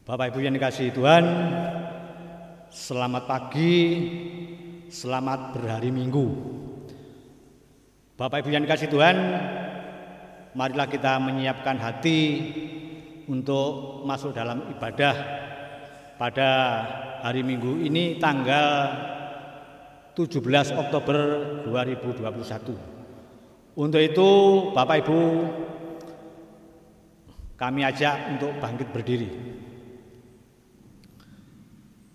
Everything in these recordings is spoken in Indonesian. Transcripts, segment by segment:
Bapak Ibu yang dikasihi Tuhan, selamat pagi, selamat berhari Minggu. Bapak Ibu yang dikasihi Tuhan, marilah kita menyiapkan hati untuk masuk dalam ibadah pada hari Minggu ini tanggal 17 Oktober 2021. Untuk itu Bapak Ibu, kami ajak untuk bangkit berdiri.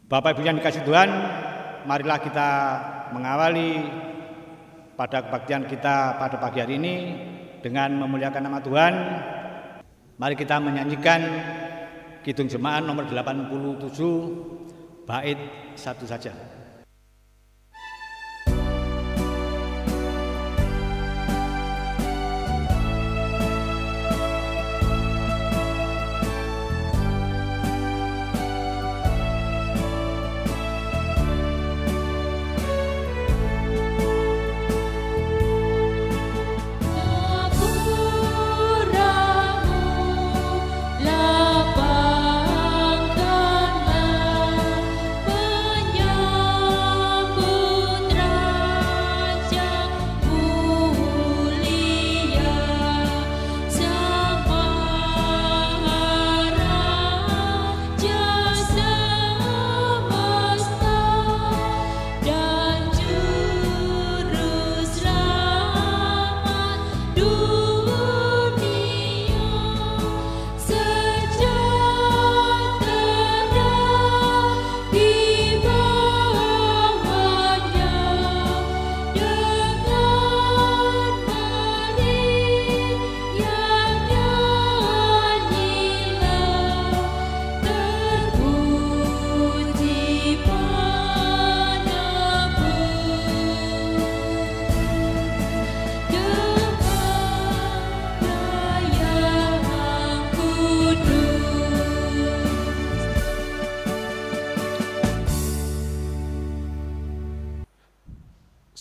Bapak Ibu yang dikasihi Tuhan, marilah kita mengawali pada kebaktian kita pada pagi hari ini dengan memuliakan nama Tuhan. Mari kita menyanyikan Kidung Jemaat nomor 87 bait 1 saja.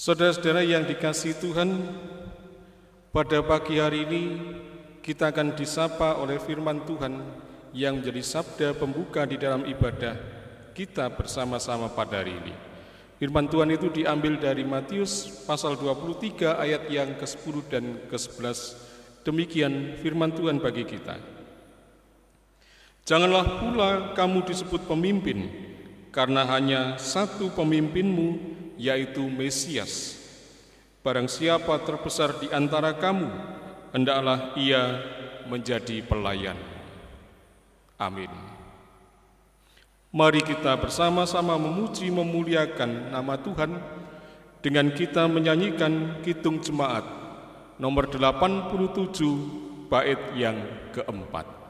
Saudara-saudara yang dikasihi Tuhan, pada pagi hari ini kita akan disapa oleh firman Tuhan yang menjadi sabda pembuka di dalam ibadah kita bersama-sama pada hari ini. Firman Tuhan itu diambil dari Matius pasal 23 ayat yang ke-10 dan ke-11. Demikian firman Tuhan bagi kita. Janganlah pula kamu disebut pemimpin, karena hanya satu pemimpinmu, yaitu Mesias. Barang siapa terbesar di antara kamu, hendaklah ia menjadi pelayan. Amin. Mari kita bersama-sama memuji memuliakan nama Tuhan dengan kita menyanyikan Kidung Jemaat nomor 87 bait yang keempat.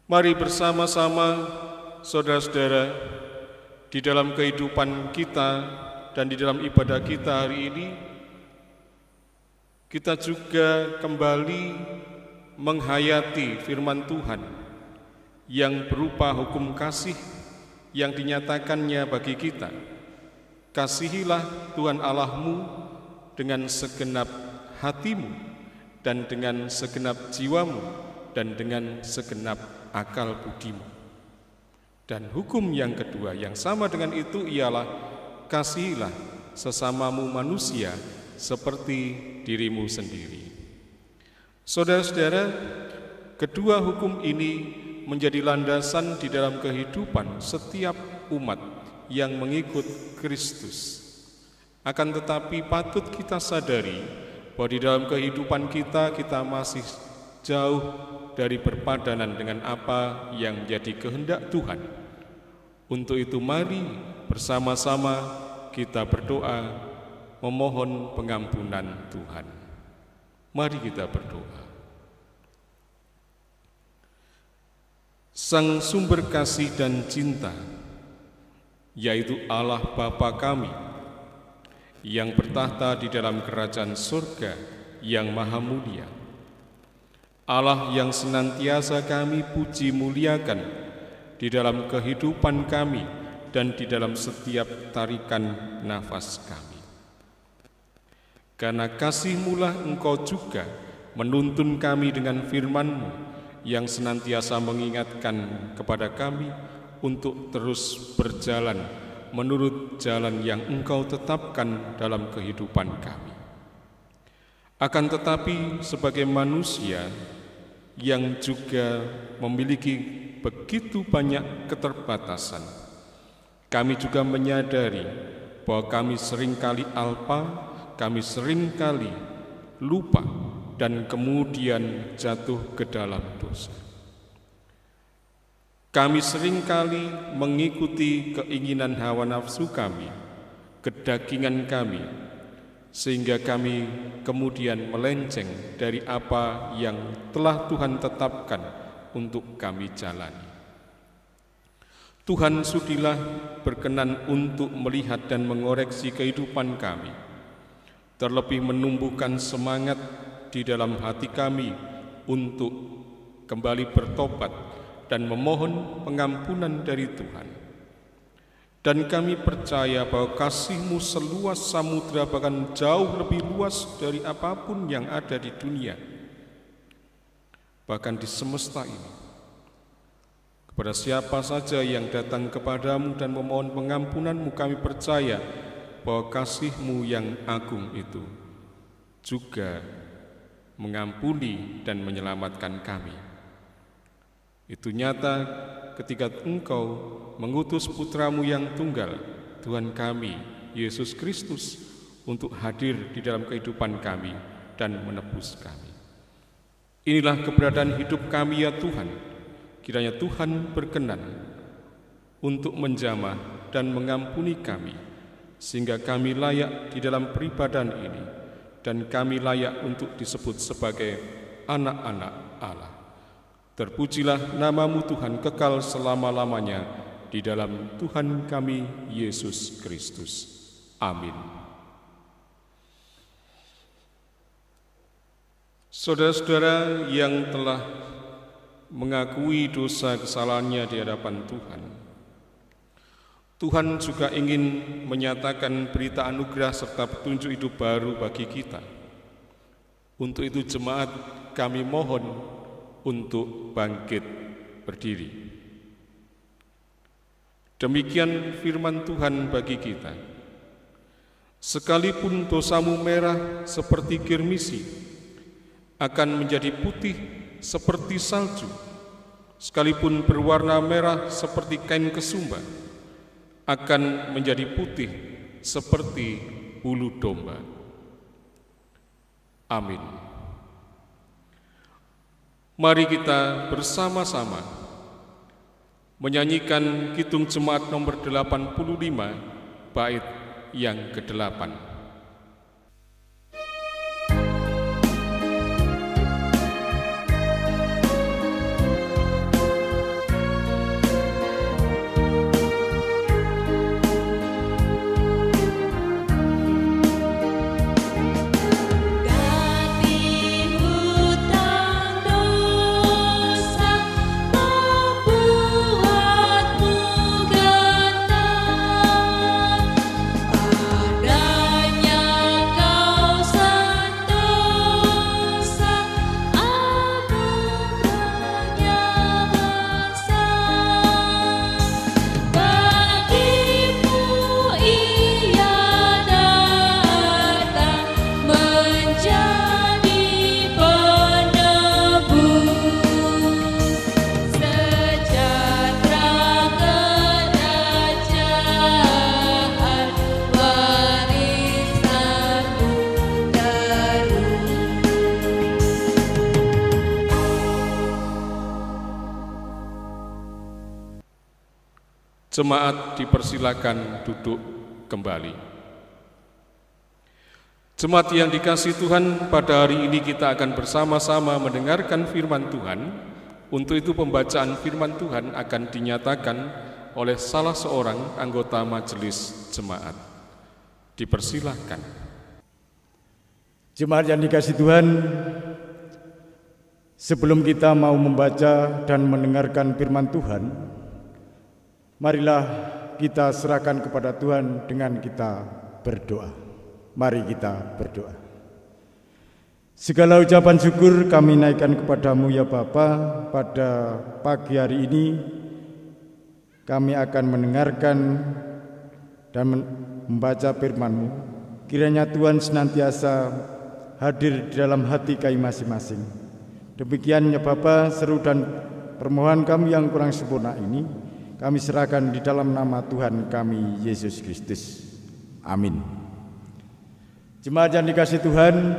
Mari bersama-sama, saudara-saudara, di dalam kehidupan kita dan di dalam ibadah kita hari ini, kita juga kembali menghayati firman Tuhan yang berupa hukum kasih yang dinyatakannya bagi kita. Kasihilah Tuhan Allahmu dengan segenap hatimu dan dengan segenap jiwamu dan dengan segenap akal budimu. Dan hukum yang kedua yang sama dengan itu ialah kasihilah sesamamu manusia seperti dirimu sendiri. Saudara-saudara, kedua hukum ini menjadi landasan di dalam kehidupan setiap umat yang mengikut Kristus. Akan tetapi patut kita sadari bahwa di dalam kehidupan kita masih jauh dari berpadanan dengan apa yang menjadi kehendak Tuhan. Untuk itu mari bersama-sama kita berdoa memohon pengampunan Tuhan. Mari kita berdoa. Sang sumber kasih dan cinta, yaitu Allah Bapa kami, yang bertahta di dalam kerajaan surga yang maha mulia, Allah yang senantiasa kami puji muliakan di dalam kehidupan kami dan di dalam setiap tarikan nafas kami. Karena kasih-Mu lah Engkau juga menuntun kami dengan firman-Mu yang senantiasa mengingatkan kepada kami untuk terus berjalan menurut jalan yang Engkau tetapkan dalam kehidupan kami. Akan tetapi sebagai manusia yang juga memiliki begitu banyak keterbatasan, kami juga menyadari bahwa kami seringkali alpa, kami seringkali lupa dan kemudian jatuh ke dalam dosa. Kami seringkali mengikuti keinginan hawa nafsu kami, kedagingan kami, sehingga kami kemudian melenceng dari apa yang telah Tuhan tetapkan untuk kami jalani. Tuhan sudilah berkenan untuk melihat dan mengoreksi kehidupan kami, terlebih menumbuhkan semangat di dalam hati kami untuk kembali bertobat dan memohon pengampunan dari Tuhan. Dan kami percaya bahwa kasih-Mu seluas samudra, bahkan jauh lebih luas dari apapun yang ada di dunia, bahkan di semesta ini. Kepada siapa saja yang datang kepadamu dan memohon pengampunan-Mu, kami percaya bahwa kasih-Mu yang agung itu juga mengampuni dan menyelamatkan kami. Itu nyata ketika Engkau mengutus Putra-Mu yang tunggal, Tuhan kami, Yesus Kristus, untuk hadir di dalam kehidupan kami dan menebus kami. Inilah keberadaan hidup kami ya Tuhan. Kiranya Tuhan berkenan untuk menjamah dan mengampuni kami, sehingga kami layak di dalam peribadahan ini, dan kami layak untuk disebut sebagai anak-anak Allah. Terpujilah nama-Mu Tuhan kekal selama-lamanya di dalam Tuhan kami Yesus Kristus. Amin. Saudara-saudara yang telah mengakui dosa kesalahannya di hadapan Tuhan, Tuhan juga ingin menyatakan berita anugerah serta petunjuk hidup baru bagi kita. Untuk itu jemaat kami mohon untuk bangkit berdiri. Demikian firman Tuhan bagi kita. Sekalipun dosamu merah seperti kirmisi, akan menjadi putih seperti salju. Sekalipun berwarna merah seperti kain kesumba, akan menjadi putih seperti bulu domba. Amin. Mari kita bersama-sama menyanyikan Kidung Jemaat nomor 85, bait yang ke-8. Mampu Jemaat dipersilakan duduk kembali. Jemaat yang dikasihi Tuhan, pada hari ini kita akan bersama-sama mendengarkan firman Tuhan. Untuk itu pembacaan firman Tuhan akan dinyatakan oleh salah seorang anggota majelis jemaat. Dipersilahkan. Jemaat yang dikasihi Tuhan, sebelum kita mau membaca dan mendengarkan firman Tuhan, marilah kita serahkan kepada Tuhan dengan kita berdoa. Mari kita berdoa. Segala ucapan syukur kami naikkan kepadamu ya Bapa. Pada pagi hari ini kami akan mendengarkan dan membaca firman-Mu. Kiranya Tuhan senantiasa hadir di dalam hati kami masing-masing. Demikian ya Bapa, seru dan permohonan kami yang kurang sempurna ini kami serahkan di dalam nama Tuhan kami Yesus Kristus. Amin. Jemaat yang dikasihi Tuhan,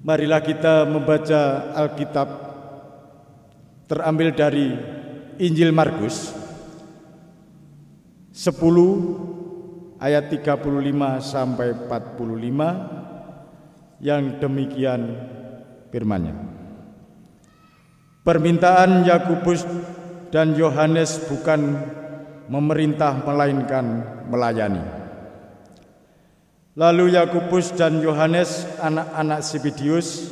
marilah kita membaca Alkitab terambil dari Injil Markus 10 ayat 35 sampai 45 yang demikian firman-Nya. Permintaan Yakobus dan Yohanes bukan memerintah melainkan melayani. Lalu Yakobus dan Yohanes, anak-anak Zebedeus,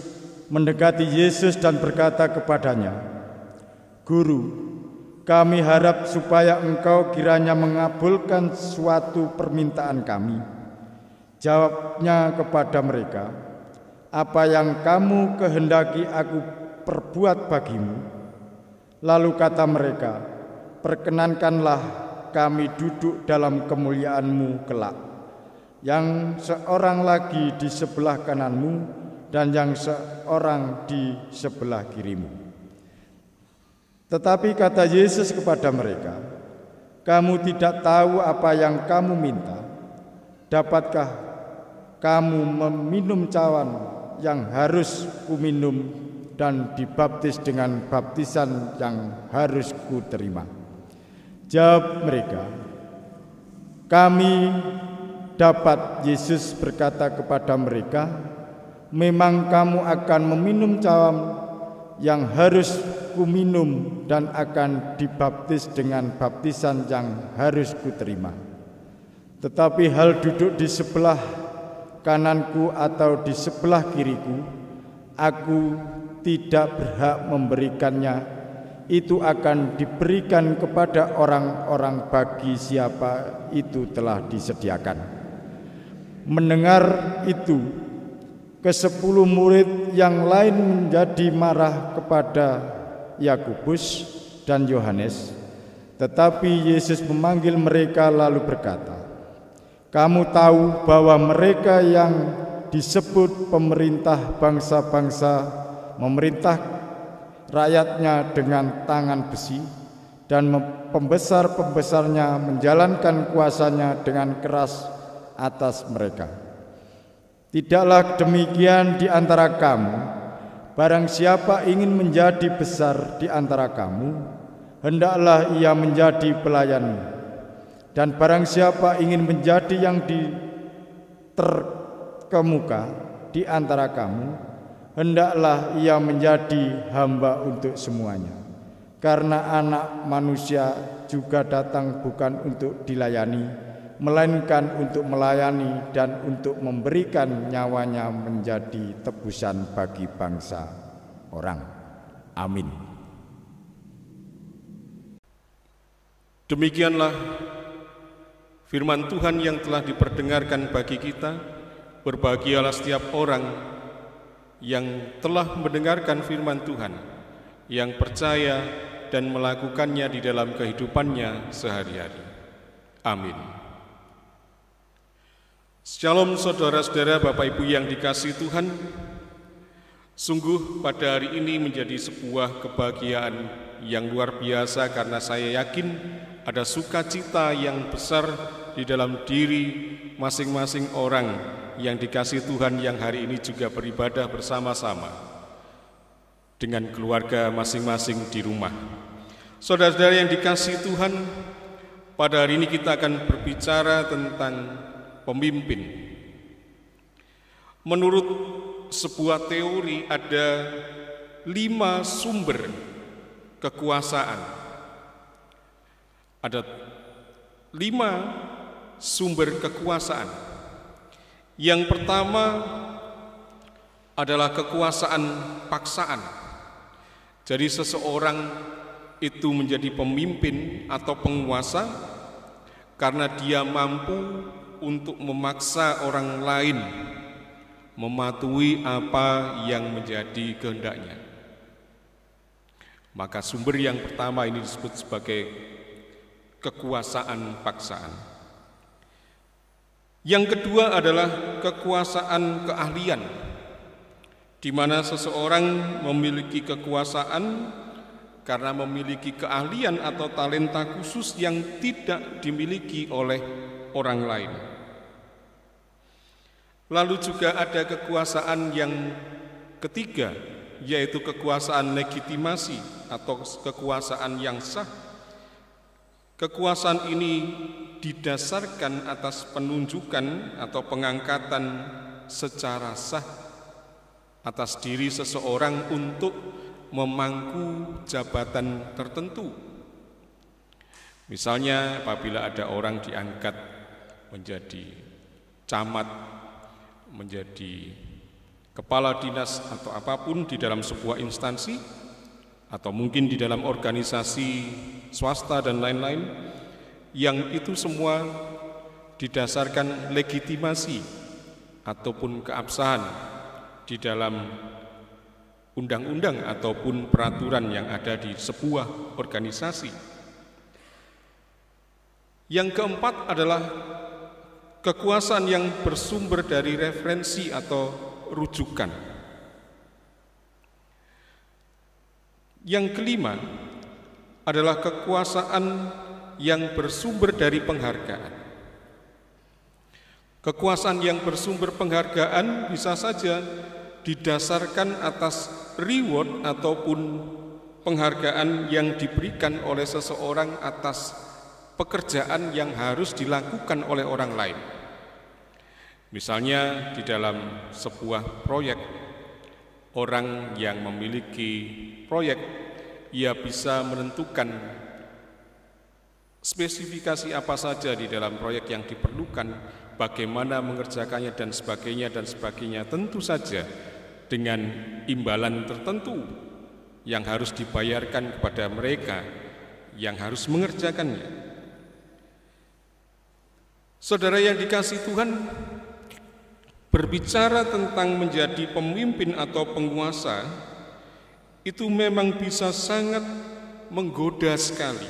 mendekati Yesus dan berkata kepadanya, "Guru, kami harap supaya Engkau kiranya mengabulkan suatu permintaan kami." Jawabnya kepada mereka, "Apa yang kamu kehendaki aku perbuat bagimu?" Lalu kata mereka, "Perkenankanlah kami duduk dalam kemuliaan-Mu kelak. Yang seorang lagi di sebelah kananmu dan yang seorang di sebelah kirimu." Tetapi kata Yesus kepada mereka, "Kamu tidak tahu apa yang kamu minta. Dapatkah kamu meminum cawan yang harus kuminum dan dibaptis dengan baptisan yang harus kuterima?" Jawab mereka, "Kami dapat." Yesus berkata kepada mereka, "Memang kamu akan meminum cawan yang harus kuminum dan akan dibaptis dengan baptisan yang harus kuterima. Tetapi hal duduk di sebelah kananku atau di sebelah kiriku, aku tidak berhak memberikannya. Itu akan diberikan kepada orang-orang bagi siapa itu telah disediakan." Mendengar itu, ke-10 murid yang lain menjadi marah kepada Yakobus dan Yohanes. Tetapi Yesus memanggil mereka lalu berkata, "Kamu tahu bahwa mereka yang disebut pemerintah bangsa-bangsa memerintah rakyatnya dengan tangan besi, dan pembesar-pembesarnya menjalankan kuasanya dengan keras atas mereka. Tidaklah demikian di antara kamu. Barang siapa ingin menjadi besar di antara kamu, hendaklah ia menjadi pelayanmu. Dan barang siapa ingin menjadi yang terkemuka di antara kamu, hendaklah ia menjadi hamba untuk semuanya. Karena Anak Manusia juga datang bukan untuk dilayani, melainkan untuk melayani dan untuk memberikan nyawanya menjadi tebusan bagi bangsa orang." Amin. Demikianlah firman Tuhan yang telah diperdengarkan bagi kita. Berbahagialah setiap orang yang telah mendengarkan firman Tuhan, yang percaya dan melakukannya di dalam kehidupannya sehari-hari. Amin. Shalom saudara-saudara, Bapak Ibu yang dikasihi Tuhan. Sungguh pada hari ini menjadi sebuah kebahagiaan yang luar biasa, karena saya yakin ada sukacita yang besar di dalam diri masing-masing orang yang dikasihi Tuhan yang hari ini juga beribadah bersama-sama dengan keluarga masing-masing di rumah. Saudara-saudara yang dikasihi Tuhan, pada hari ini kita akan berbicara tentang pemimpin. Menurut sebuah teori ada 5 sumber kekuasaan. Ada 5 sumber kekuasaan. Yang pertama adalah kekuasaan paksaan. Jadi seseorang itu menjadi pemimpin atau penguasa karena dia mampu untuk memaksa orang lain mematuhi apa yang menjadi kehendaknya. Maka sumber yang pertama ini disebut sebagai kekuasaan paksaan. Yang kedua adalah kekuasaan keahlian, di mana seseorang memiliki kekuasaan karena memiliki keahlian atau talenta khusus yang tidak dimiliki oleh orang lain. Lalu juga ada kekuasaan yang ketiga, yaitu kekuasaan legitimasi atau kekuasaan yang sah. Kekuasaan ini didasarkan atas penunjukan atau pengangkatan secara sah atas diri seseorang untuk memangku jabatan tertentu. Misalnya apabila ada orang diangkat menjadi camat, menjadi kepala dinas atau apapun di dalam sebuah instansi, atau mungkin di dalam organisasi swasta dan lain-lain, yang itu semua didasarkan legitimasi ataupun keabsahan di dalam undang-undang ataupun peraturan yang ada di sebuah organisasi. Yang keempat adalah kekuasaan yang bersumber dari referensi atau rujukan. Yang kelima adalah kekuasaan yang bersumber dari penghargaan. Kekuasaan yang bersumber penghargaan bisa saja didasarkan atas reward ataupun penghargaan yang diberikan oleh seseorang atas pekerjaan yang harus dilakukan oleh orang lain. Misalnya di dalam sebuah proyek, orang yang memiliki proyek, ia bisa menentukan spesifikasi apa saja di dalam proyek yang diperlukan, bagaimana mengerjakannya dan sebagainya, tentu saja dengan imbalan tertentu yang harus dibayarkan kepada mereka yang harus mengerjakannya. Saudara yang dikasihi Tuhan, berbicara tentang menjadi pemimpin atau penguasa itu memang bisa sangat menggoda sekali.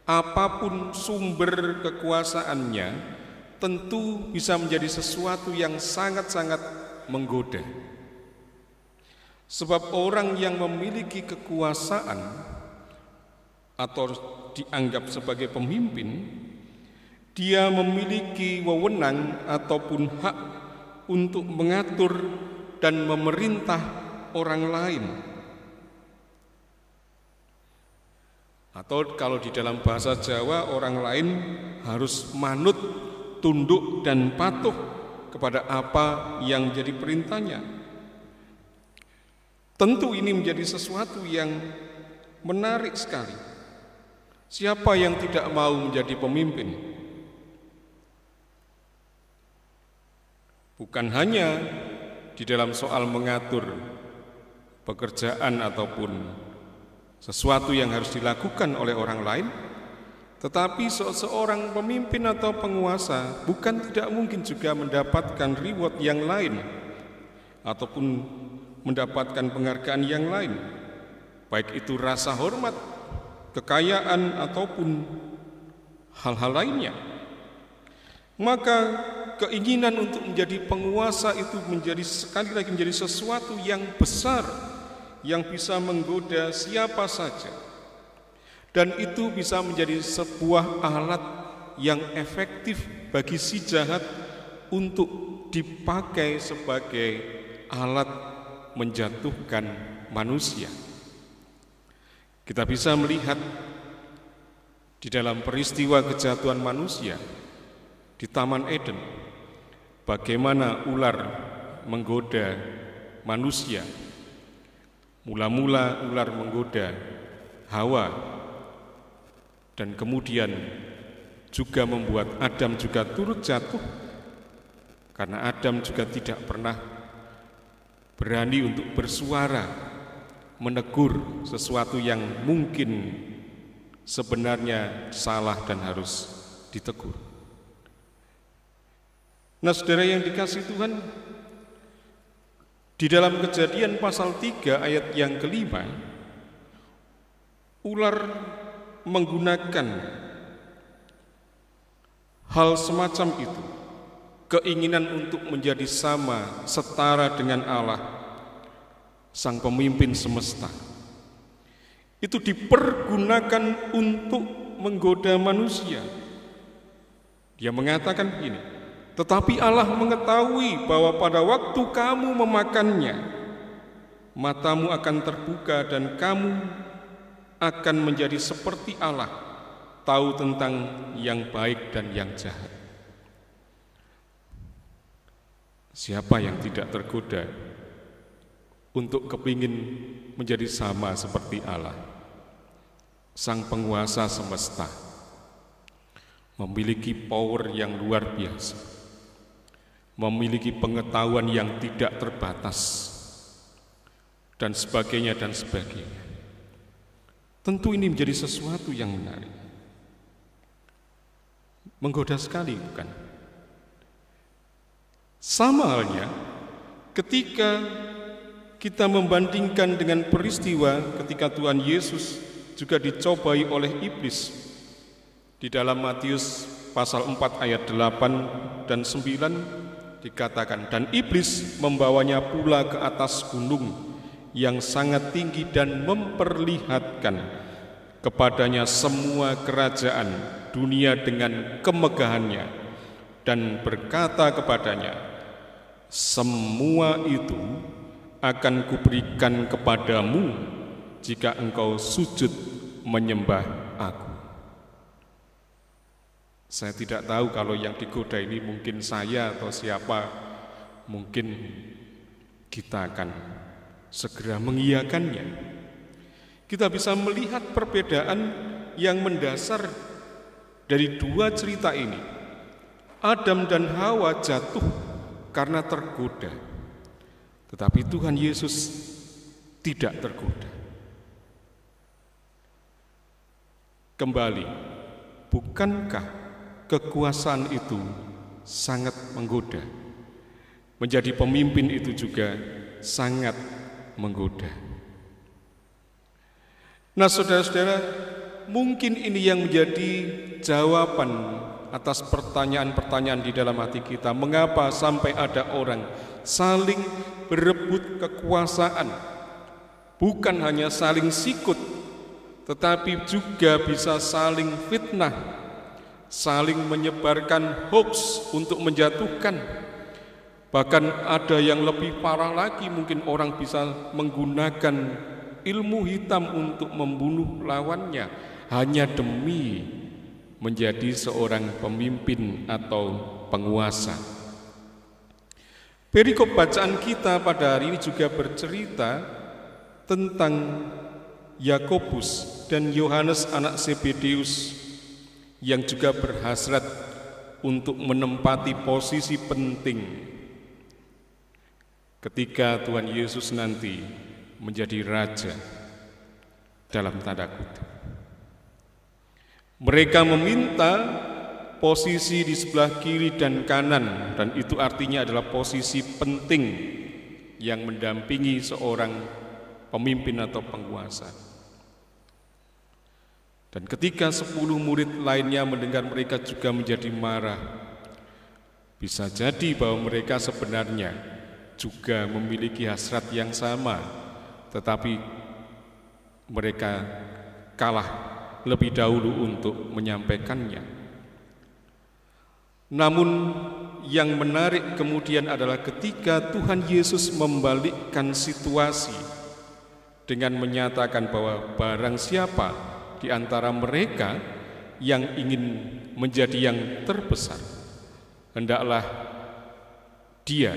Apapun sumber kekuasaannya, tentu bisa menjadi sesuatu yang sangat-sangat menggoda. Sebab orang yang memiliki kekuasaan atau dianggap sebagai pemimpin, dia memiliki wewenang ataupun hak untuk mengatur dan memerintah orang lain. Atau kalau di dalam bahasa Jawa, orang lain harus manut, tunduk dan patuh kepada apa yang jadi perintahnya. Tentu ini menjadi sesuatu yang menarik sekali. Siapa yang tidak mau menjadi pemimpin? Bukan hanya di dalam soal mengatur pekerjaan ataupun sesuatu yang harus dilakukan oleh orang lain, tetapi seorang pemimpin atau penguasa bukan tidak mungkin juga mendapatkan reward yang lain ataupun mendapatkan penghargaan yang lain, baik itu rasa hormat, kekayaan ataupun hal-hal lainnya. Maka keinginan untuk menjadi penguasa itu menjadi sekali lagi menjadi sesuatu yang besar, yang bisa menggoda siapa saja, dan itu bisa menjadi sebuah alat yang efektif bagi si jahat untuk dipakai sebagai alat menjatuhkan manusia. Kita bisa melihat di dalam peristiwa kejatuhan manusia di Taman Eden, bagaimana ular menggoda manusia. Mula-mula ular menggoda Hawa, dan kemudian juga membuat Adam juga turut jatuh, karena Adam juga tidak pernah berani untuk bersuara menegur sesuatu yang mungkin sebenarnya salah dan harus ditegur. Nah, saudara yang dikasihi Tuhan, di dalam Kejadian pasal 3 ayat yang kelima, ular menggunakan hal semacam itu, keinginan untuk menjadi sama, setara dengan Allah, Sang Pemimpin semesta. Itu dipergunakan untuk menggoda manusia. Dia mengatakan begini, tetapi Allah mengetahui bahwa pada waktu kamu memakannya, matamu akan terbuka dan kamu akan menjadi seperti Allah, tahu tentang yang baik dan yang jahat. Siapa yang tidak tergoda untuk kepingin menjadi sama seperti Allah, Sang Penguasa semesta, memiliki power yang luar biasa, memiliki pengetahuan yang tidak terbatas, dan sebagainya dan sebagainya. Tentu ini menjadi sesuatu yang menarik, menggoda sekali, bukan? Sama halnya ketika kita membandingkan dengan peristiwa ketika Tuhan Yesus juga dicobai oleh iblis di dalam Matius pasal 4 ayat 8 dan 9 dikatakan, dan iblis membawanya pula ke atas gunung yang sangat tinggi dan memperlihatkan kepadanya semua kerajaan dunia dengan kemegahannya, dan berkata kepadanya, semua itu akan kuberikan kepadamu jika engkau sujud menyembah aku. Saya tidak tahu kalau yang digoda ini mungkin saya atau siapa, mungkin kita akan segera mengiyakannya. Kita bisa melihat perbedaan yang mendasar dari dua cerita ini. Adam dan Hawa jatuh karena tergoda, tetapi Tuhan Yesus tidak tergoda. Kembali, bukankah kekuasaan itu sangat menggoda? Menjadi pemimpin itu juga sangat menggoda. Nah, saudara-saudara, mungkin ini yang menjadi jawaban atas pertanyaan-pertanyaan di dalam hati kita. Mengapa sampai ada orang saling berebut kekuasaan? Bukan hanya saling sikut, tetapi juga bisa saling fitnah, saling menyebarkan hoax untuk menjatuhkan. Bahkan ada yang lebih parah lagi, mungkin orang bisa menggunakan ilmu hitam untuk membunuh lawannya hanya demi menjadi seorang pemimpin atau penguasa. Perikop bacaan kita pada hari ini juga bercerita tentang Yakobus dan Yohanes anak Zebedeus yang juga berhasrat untuk menempati posisi penting ketika Tuhan Yesus nanti menjadi raja dalam tanda kutip. Mereka meminta posisi di sebelah kiri dan kanan, dan itu artinya adalah posisi penting yang mendampingi seorang pemimpin atau penguasa. Dan ketika 10 murid lainnya mendengar, mereka juga menjadi marah. Bisa jadi bahwa mereka sebenarnya juga memiliki hasrat yang sama, tetapi mereka kalah lebih dahulu untuk menyampaikannya. Namun yang menarik kemudian adalah ketika Tuhan Yesus membalikkan situasi dengan menyatakan bahwa barang siapa di antara mereka yang ingin menjadi yang terbesar, hendaklah dia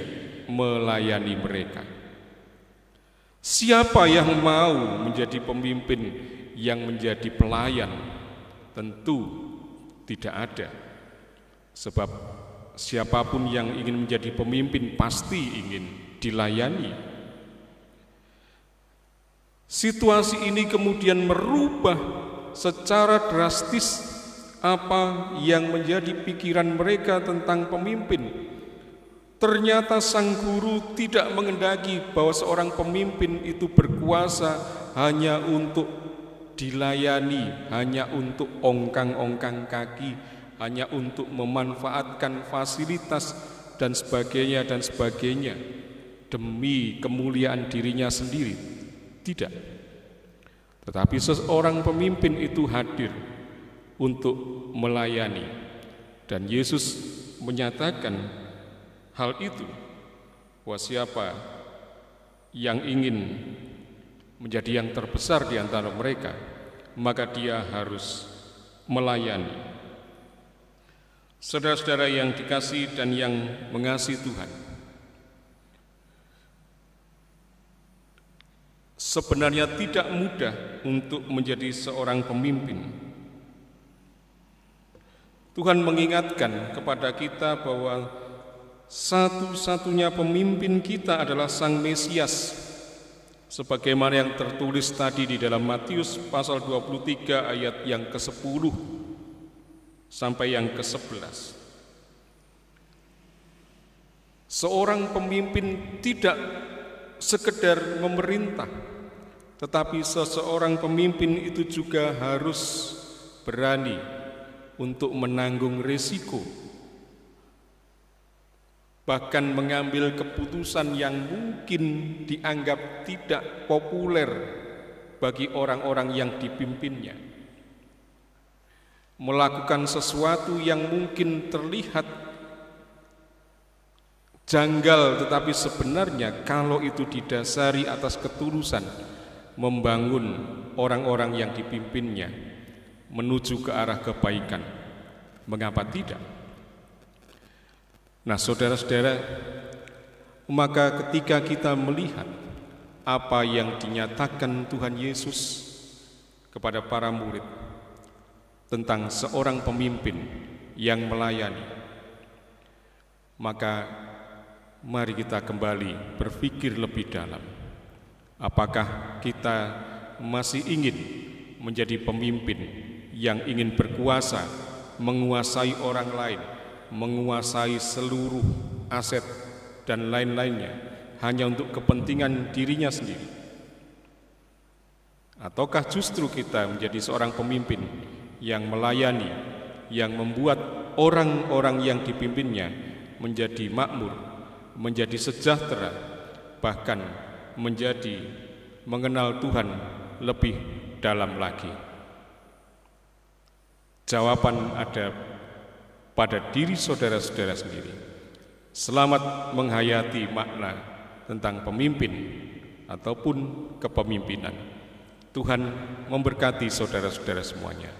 melayani mereka. Siapa yang mau menjadi pemimpin yang menjadi pelayan? Tentu tidak ada. Sebab siapapun yang ingin menjadi pemimpin pasti ingin dilayani. Situasi ini kemudian merubah secara drastis apa yang menjadi pikiran mereka tentang pemimpin. Ternyata sang guru tidak menghendaki bahwa seorang pemimpin itu berkuasa hanya untuk dilayani, hanya untuk ongkang-ongkang kaki, hanya untuk memanfaatkan fasilitas dan sebagainya demi kemuliaan dirinya sendiri. Tidak. Tetapi seorang pemimpin itu hadir untuk melayani, dan Yesus menyatakan hal itu, bahwa siapa yang ingin menjadi yang terbesar di antara mereka, maka dia harus melayani. Saudara-saudara yang dikasihi dan yang mengasihi Tuhan, sebenarnya tidak mudah untuk menjadi seorang pemimpin. Tuhan mengingatkan kepada kita bahwa satu-satunya pemimpin kita adalah Sang Mesias, sebagaimana yang tertulis tadi di dalam Matius pasal 23 ayat yang ke-10 sampai yang ke-11. Seorang pemimpin tidak sekedar memerintah, tetapi seseorang pemimpin itu juga harus berani untuk menanggung risiko, bahkan mengambil keputusan yang mungkin dianggap tidak populer bagi orang-orang yang dipimpinnya, melakukan sesuatu yang mungkin terlihat janggal, tetapi sebenarnya kalau itu didasari atas ketulusan membangun orang-orang yang dipimpinnya menuju ke arah kebaikan, mengapa tidak? Nah, saudara-saudara, maka ketika kita melihat apa yang dinyatakan Tuhan Yesus kepada para murid tentang seorang pemimpin yang melayani, maka mari kita kembali berpikir lebih dalam. Apakah kita masih ingin menjadi pemimpin yang ingin berkuasa, menguasai orang lain, menguasai seluruh aset dan lain-lainnya hanya untuk kepentingan dirinya sendiri? Ataukah justru kita menjadi seorang pemimpin yang melayani, yang membuat orang-orang yang dipimpinnya menjadi makmur, menjadi sejahtera, bahkan menjadi mengenal Tuhan lebih dalam lagi? Jawaban ada pada diri saudara-saudara sendiri. Selamat menghayati makna tentang pemimpin ataupun kepemimpinan. Tuhan memberkati saudara-saudara semuanya.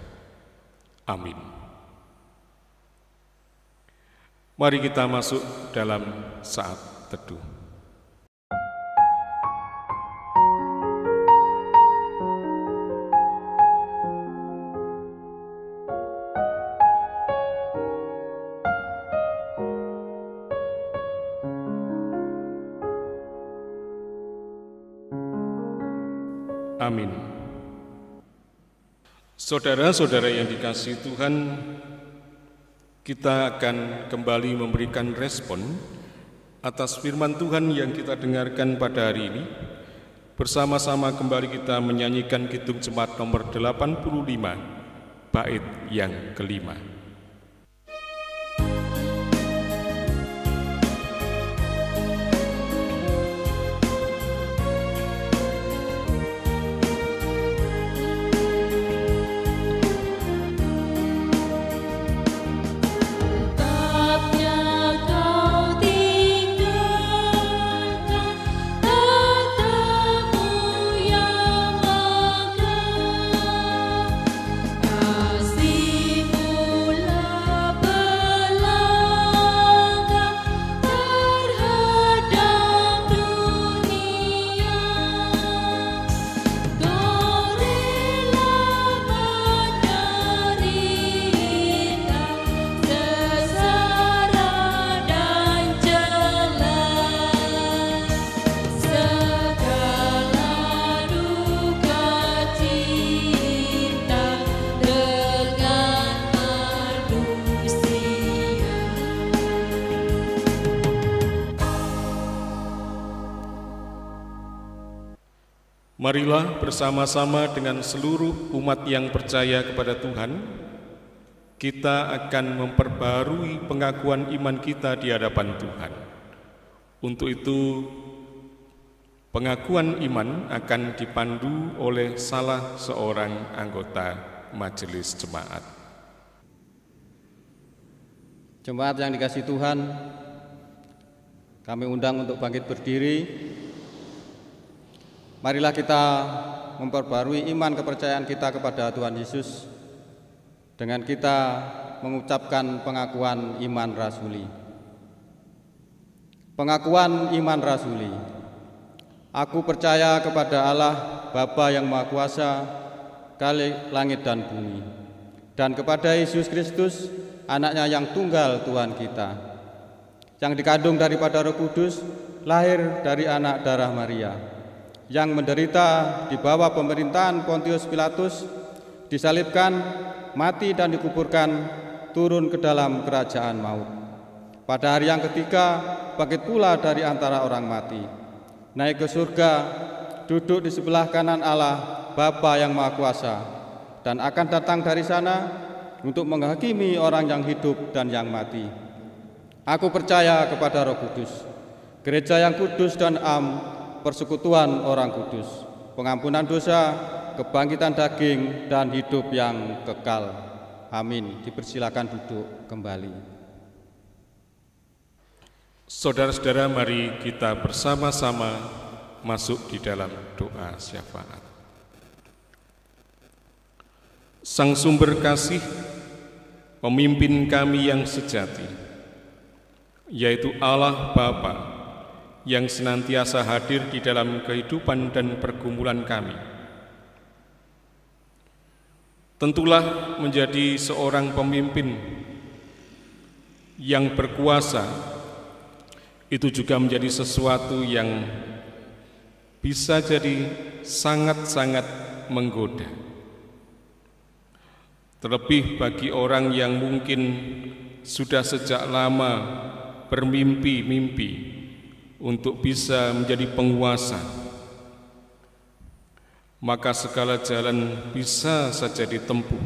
Amin. Mari kita masuk dalam saat teduh. Amin. Saudara-saudara yang dikasihi Tuhan, kita akan kembali memberikan respon atas firman Tuhan yang kita dengarkan pada hari ini. Bersama-sama kembali kita menyanyikan Kidung Jemaat nomor 85, bait yang kelima. Yang Marilah bersama-sama dengan seluruh umat yang percaya kepada Tuhan, kita akan memperbarui pengakuan iman kita di hadapan Tuhan. Untuk itu, pengakuan iman akan dipandu oleh salah seorang anggota majelis jemaat. Jemaat yang dikasihi Tuhan, kami undang untuk bangkit berdiri. Marilah kita memperbarui iman kepercayaan kita kepada Tuhan Yesus dengan kita mengucapkan pengakuan iman rasuli. Pengakuan iman rasuli. Aku percaya kepada Allah, Bapa yang Maha Kuasa, Khalik langit dan bumi, dan kepada Yesus Kristus, Anaknya yang tunggal Tuhan kita, yang dikandung daripada Roh Kudus, lahir dari anak darah Maria, yang menderita di bawah pemerintahan Pontius Pilatus, disalibkan, mati dan dikuburkan, turun ke dalam kerajaan maut. Pada hari yang ketiga, bangkit pula dari antara orang mati, naik ke surga, duduk di sebelah kanan Allah, Bapa yang Maha Kuasa, dan akan datang dari sana untuk menghakimi orang yang hidup dan yang mati. Aku percaya kepada Roh Kudus, gereja yang kudus dan am, persekutuan orang kudus, pengampunan dosa, kebangkitan daging, dan hidup yang kekal. Amin. Dipersilakan duduk kembali. Saudara-saudara, mari kita bersama-sama masuk di dalam doa syafaat. Sang sumber kasih, pemimpin kami yang sejati, yaitu Allah Bapa yang senantiasa hadir di dalam kehidupan dan pergumulan kami. Tentulah menjadi seorang pemimpin yang berkuasa itu juga menjadi sesuatu yang bisa jadi sangat-sangat menggoda. Terlebih bagi orang yang mungkin sudah sejak lama bermimpi-mimpi untuk bisa menjadi penguasa, maka segala jalan bisa saja ditempuh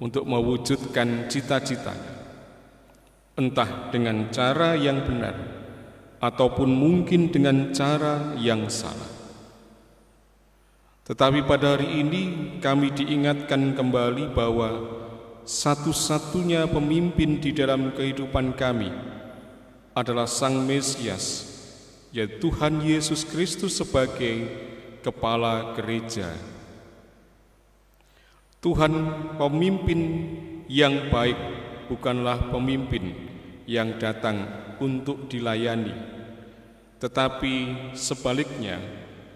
untuk mewujudkan cita-citanya, entah dengan cara yang benar ataupun mungkin dengan cara yang salah. Tetapi pada hari ini kami diingatkan kembali bahwa satu-satunya pemimpin di dalam kehidupan kami adalah Sang Mesias, yaitu Tuhan Yesus Kristus sebagai Kepala Gereja. Tuhan pemimpin yang baik bukanlah pemimpin yang datang untuk dilayani, tetapi sebaliknya,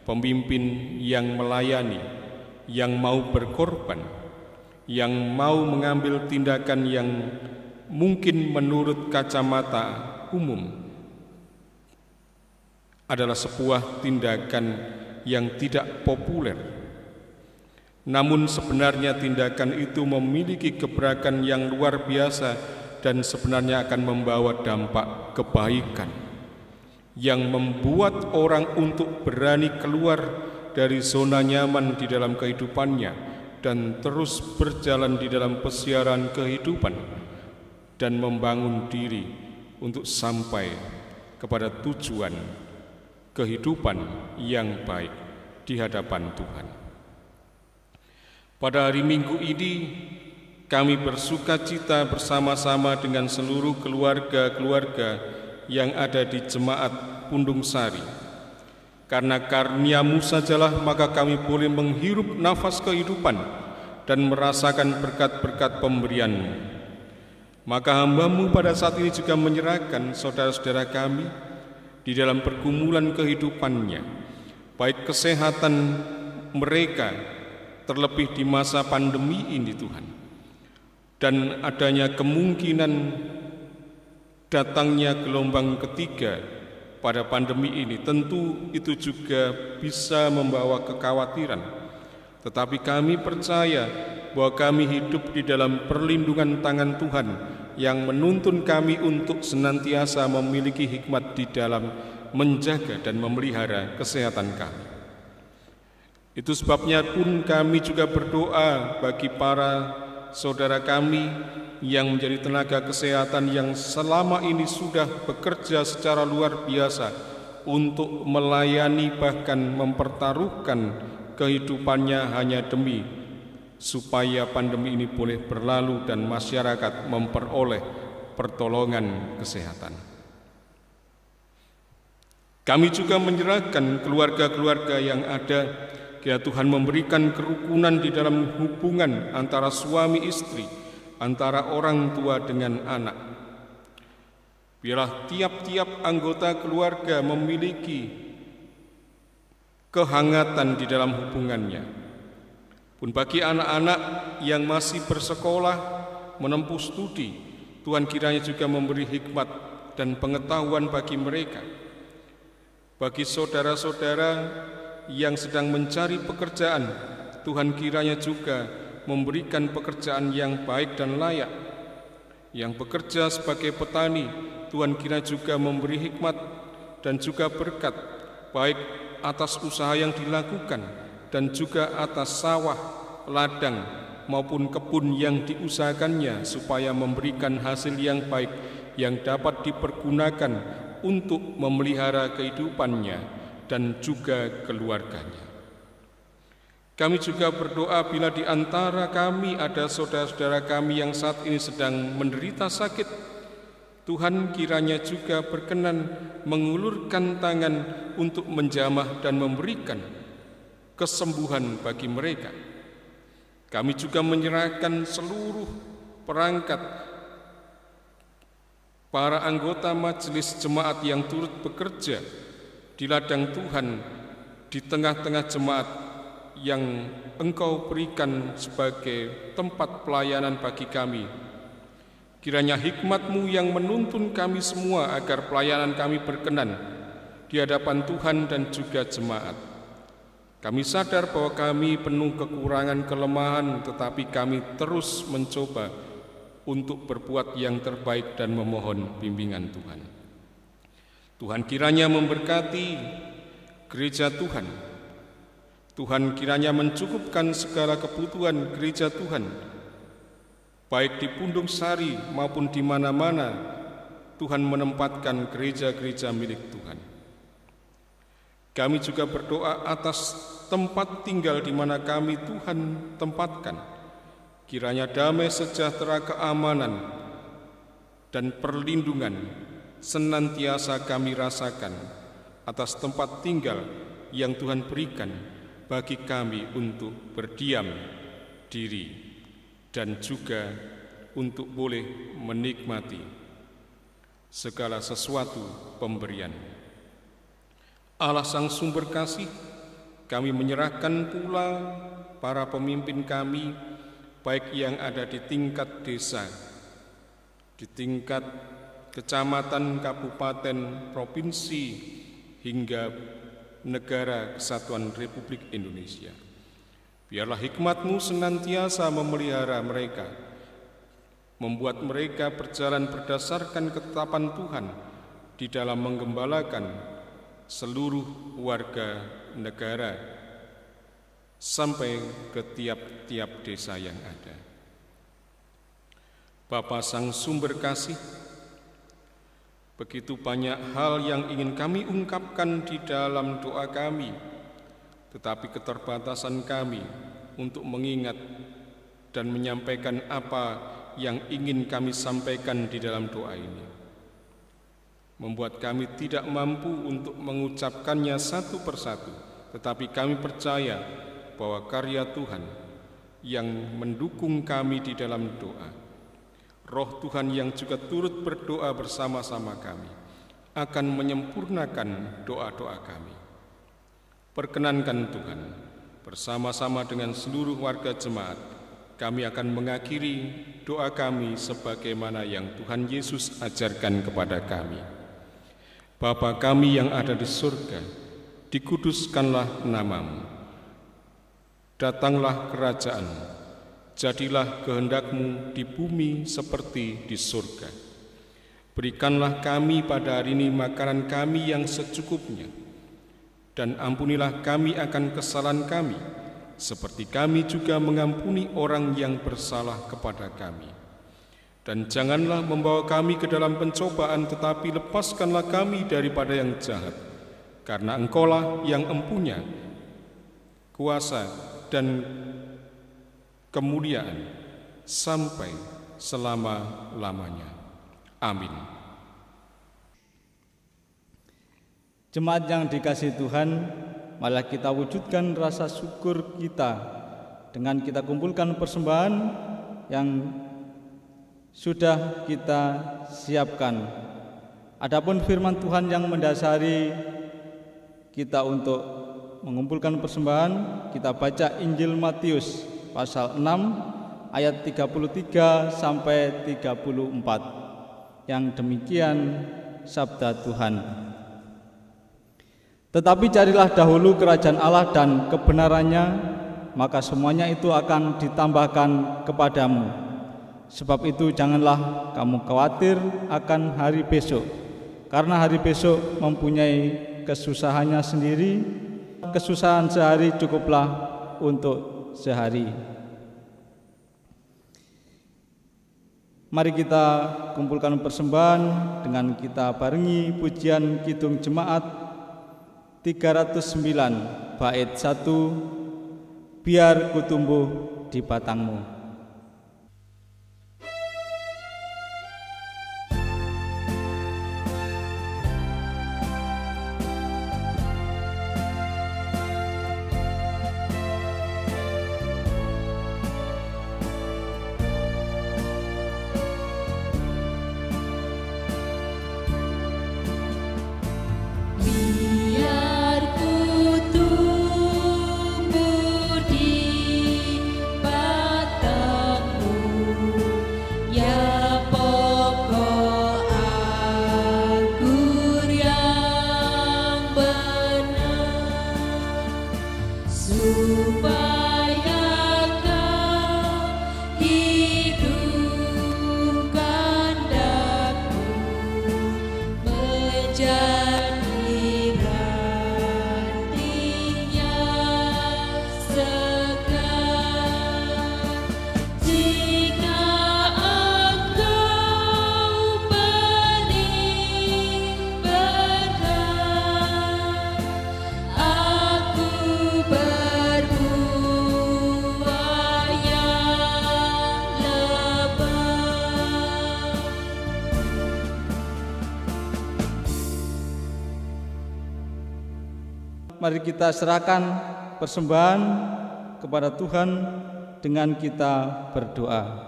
pemimpin yang melayani, yang mau berkorban, yang mau mengambil tindakan yang mungkin menurut kacamata umum adalah sebuah tindakan yang tidak populer. Namun sebenarnya tindakan itu memiliki gebrakan yang luar biasa dan sebenarnya akan membawa dampak kebaikan yang membuat orang untuk berani keluar dari zona nyaman di dalam kehidupannya dan terus berjalan di dalam pesiaran kehidupan dan membangun diri untuk sampai kepada tujuan kehidupan yang baik di hadapan Tuhan. Pada hari Minggu ini kami bersukacita bersama-sama dengan seluruh keluarga-keluarga yang ada di Jemaat Pundung Sari. Karena karunia-Mu sajalah maka kami boleh menghirup nafas kehidupan dan merasakan berkat-berkat pemberian-Mu. Maka hamba-Mu pada saat ini juga menyerahkan saudara-saudara kami di dalam pergumulan kehidupannya, baik kesehatan mereka terlebih di masa pandemi ini Tuhan, dan adanya kemungkinan datangnya gelombang ketiga pada pandemi ini. Tentu itu juga bisa membawa kekhawatiran, tetapi kami percaya bahwa kami hidup di dalam perlindungan tangan Tuhan yang menuntun kami untuk senantiasa memiliki hikmat di dalam menjaga dan memelihara kesehatan kami. Itu sebabnya pun kami juga berdoa bagi para saudara kami yang menjadi tenaga kesehatan yang selama ini sudah bekerja secara luar biasa untuk melayani bahkan mempertaruhkan kehidupannya hanya demi supaya pandemi ini boleh berlalu dan masyarakat memperoleh pertolongan kesehatan. Kami juga menyerahkan keluarga-keluarga yang ada. Kiranya Tuhan memberikan kerukunan di dalam hubungan antara suami istri, antara orang tua dengan anak. Biarlah tiap-tiap anggota keluarga memiliki kehangatan di dalam hubungannya. Pun bagi anak-anak yang masih bersekolah, menempuh studi, Tuhan kiranya juga memberi hikmat dan pengetahuan bagi mereka. Bagi saudara-saudara yang sedang mencari pekerjaan, Tuhan kiranya juga memberikan pekerjaan yang baik dan layak. Yang bekerja sebagai petani, Tuhan kiranya juga memberi hikmat dan juga berkat, baik atas usaha yang dilakukan dan juga atas sawah, ladang maupun kebun yang diusahakannya, supaya memberikan hasil yang baik yang dapat dipergunakan untuk memelihara kehidupannya dan juga keluarganya. Kami juga berdoa bila di antara kami ada saudara-saudara kami yang saat ini sedang menderita sakit, Tuhan kiranya juga berkenan mengulurkan tangan untuk menjamah dan memberikan kesembuhan bagi mereka. Kami juga menyerahkan seluruh perangkat para anggota majelis jemaat yang turut bekerja di ladang Tuhan, di tengah-tengah jemaat yang Engkau berikan sebagai tempat pelayanan bagi kami. Kiranya hikmat-Mu yang menuntun kami semua agar pelayanan kami berkenan di hadapan Tuhan dan juga jemaat. Kami sadar bahwa kami penuh kekurangan kelemahan, tetapi kami terus mencoba untuk berbuat yang terbaik dan memohon bimbingan Tuhan. Tuhan kiranya memberkati gereja Tuhan. Tuhan kiranya mencukupkan segala kebutuhan gereja Tuhan, baik di Pundung Sari maupun di mana-mana Tuhan menempatkan gereja-gereja milik Tuhan. Kami juga berdoa atas tempat tinggal di mana kami Tuhan tempatkan. Kiranya damai sejahtera, keamanan dan perlindungan senantiasa kami rasakan atas tempat tinggal yang Tuhan berikan bagi kami untuk berdiam diri dan juga untuk boleh menikmati segala sesuatu pemberian. Allah Sang Sumber Kasih, kami menyerahkan pula para pemimpin kami, baik yang ada di tingkat desa, di tingkat kecamatan, kabupaten, provinsi, hingga negara kesatuan Republik Indonesia. Biarlah hikmat-Mu senantiasa memelihara mereka, membuat mereka berjalan berdasarkan ketetapan Tuhan di dalam menggembalakan seluruh warga negara sampai ke tiap-tiap desa yang ada. Bapa Sang Sumber Kasih, begitu banyak hal yang ingin kami ungkapkan di dalam doa kami, tetapi keterbatasan kami untuk mengingat dan menyampaikan apa yang ingin kami sampaikan di dalam doa ini membuat kami tidak mampu untuk mengucapkannya satu persatu, tetapi kami percaya bahwa karya Tuhan yang mendukung kami di dalam doa, Roh Tuhan yang juga turut berdoa bersama-sama kami, akan menyempurnakan doa-doa kami. Perkenankan Tuhan, bersama-sama dengan seluruh warga jemaat, kami akan mengakhiri doa kami sebagaimana yang Tuhan Yesus ajarkan kepada kami. Bapa kami yang ada di surga, dikuduskanlah nama-Mu. Datanglah kerajaan-Mu. Jadilah kehendak-Mu di bumi seperti di surga. Berikanlah kami pada hari ini makanan kami yang secukupnya, dan ampunilah kami akan kesalahan kami, seperti kami juga mengampuni orang yang bersalah kepada kami. Dan janganlah membawa kami ke dalam pencobaan, tetapi lepaskanlah kami daripada yang jahat. Karena Engkaulah yang empunya kuasa dan kemuliaan sampai selama-lamanya. Amin. Jemaat yang dikasihi Tuhan, marilah kita wujudkan rasa syukur kita dengan kita kumpulkan persembahan yang sudah kita siapkan. Adapun firman Tuhan yang mendasari kita untuk mengumpulkan persembahan, kita baca Injil Matius pasal 6 ayat 33 sampai 34. Yang demikian sabda Tuhan. Tetapi carilah dahulu kerajaan Allah dan kebenarannya, maka semuanya itu akan ditambahkan kepadamu. Sebab itu janganlah kamu khawatir akan hari besok, karena hari besok mempunyai kesusahannya sendiri. Kesusahan sehari cukuplah untuk sehari. Mari kita kumpulkan persembahan dengan kita barengi pujian Kidung Jemaat 309 bait 1, Biar ku tumbuh di batangmu. Mari kita serahkan persembahan kepada Tuhan dengan kita berdoa.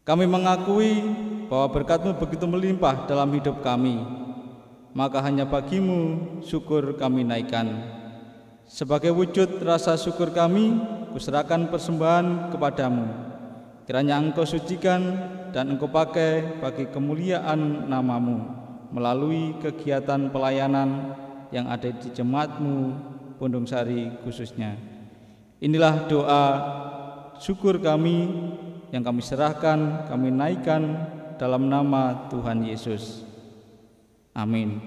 Kami mengakui bahwa berkat-Mu begitu melimpah dalam hidup kami, maka hanya Bagi-Mu syukur kami naikkan. Sebagai wujud rasa syukur kami, kuserahkan persembahan kepadamu. Kiranya Engkau sucikan dan Engkau pakai bagi kemuliaan nama-Mu melalui kegiatan pelayanan yang ada di jemaat-Mu Pondok Sari khususnya. Inilah doa syukur kami yang kami serahkan, kami naikkan dalam nama Tuhan Yesus. Amin.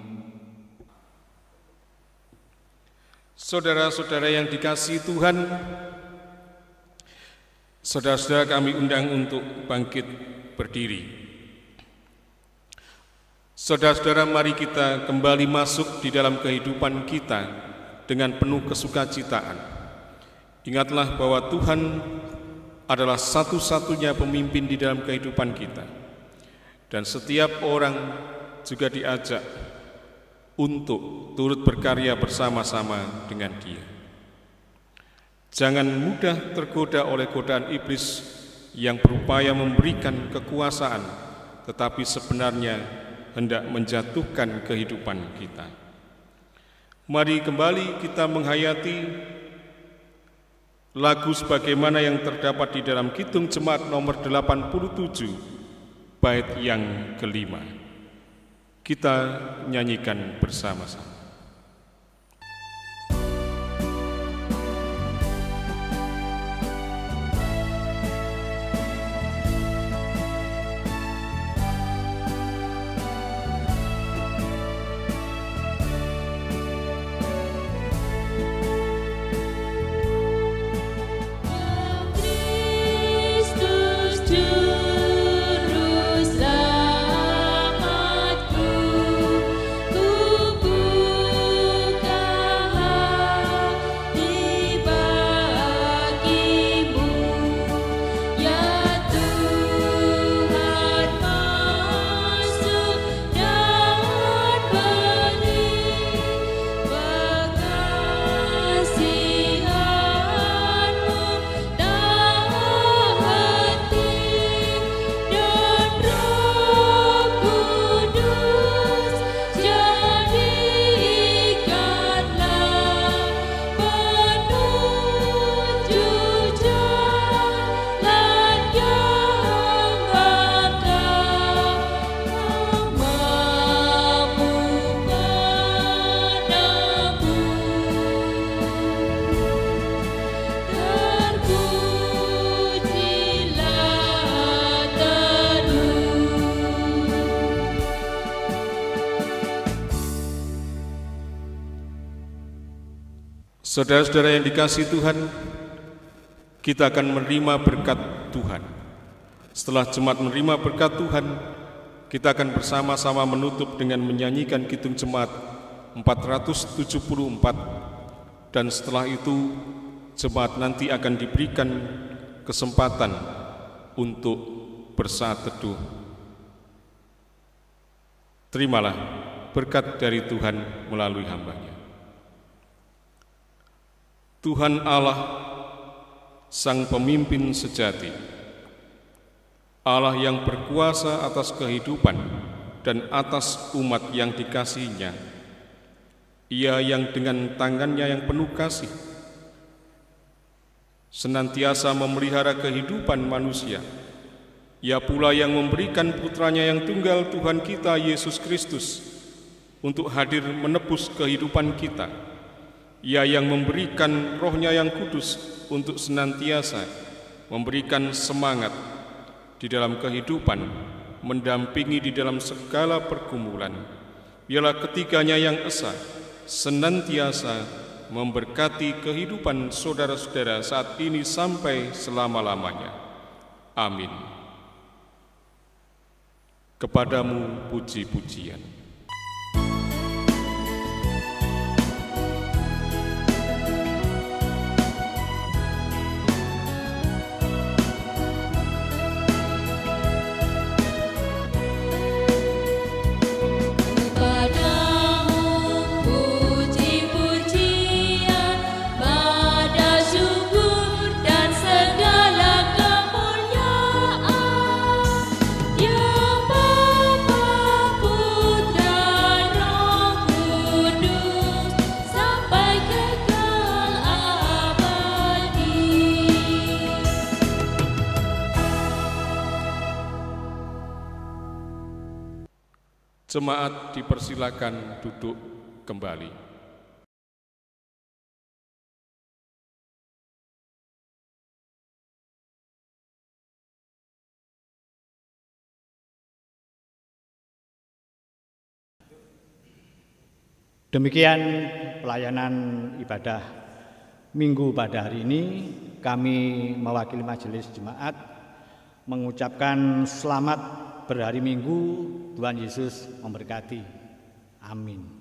Saudara-saudara yang dikasihi Tuhan, saudara-saudara kami undang untuk bangkit berdiri. Saudara-saudara, mari kita kembali masuk di dalam kehidupan kita dengan penuh kesukacitaan. Ingatlah bahwa Tuhan adalah satu-satunya pemimpin di dalam kehidupan kita. Dan setiap orang juga diajak untuk turut berkarya bersama-sama dengan Dia. Jangan mudah tergoda oleh godaan iblis yang berupaya memberikan kekuasaan, tetapi sebenarnya hendak menjatuhkan kehidupan kita. Mari kembali kita menghayati lagu sebagaimana yang terdapat di dalam Kidung Jemaat nomor 87, bait yang kelima. Kita nyanyikan bersama-sama. Saudara-saudara yang dikasihi Tuhan, kita akan menerima berkat Tuhan. Setelah jemaat menerima berkat Tuhan, kita akan bersama-sama menutup dengan menyanyikan Kidung Jemaat 474, dan setelah itu jemaat nanti akan diberikan kesempatan untuk bersaat teduh. Terimalah berkat dari Tuhan melalui hamba-Nya. Tuhan Allah, Sang Pemimpin sejati, Allah yang berkuasa atas kehidupan dan atas umat yang dikasihinya. Ia yang dengan tangannya yang penuh kasih senantiasa memelihara kehidupan manusia. Ia pula yang memberikan putranya yang tunggal, Tuhan kita Yesus Kristus, untuk hadir menebus kehidupan kita. Ia yang memberikan Roh-Nya yang kudus untuk senantiasa memberikan semangat di dalam kehidupan, mendampingi di dalam segala pergumulan. Biarlah ketiganya yang esa senantiasa memberkati kehidupan saudara-saudara saat ini sampai selama-lamanya. Amin. Kepadamu puji-pujian. Jemaat dipersilakan duduk kembali. Demikian pelayanan ibadah Minggu pada hari ini. Kami mewakili majelis jemaat mengucapkan selamat berhari Minggu. Tuhan Yesus memberkati. Amin.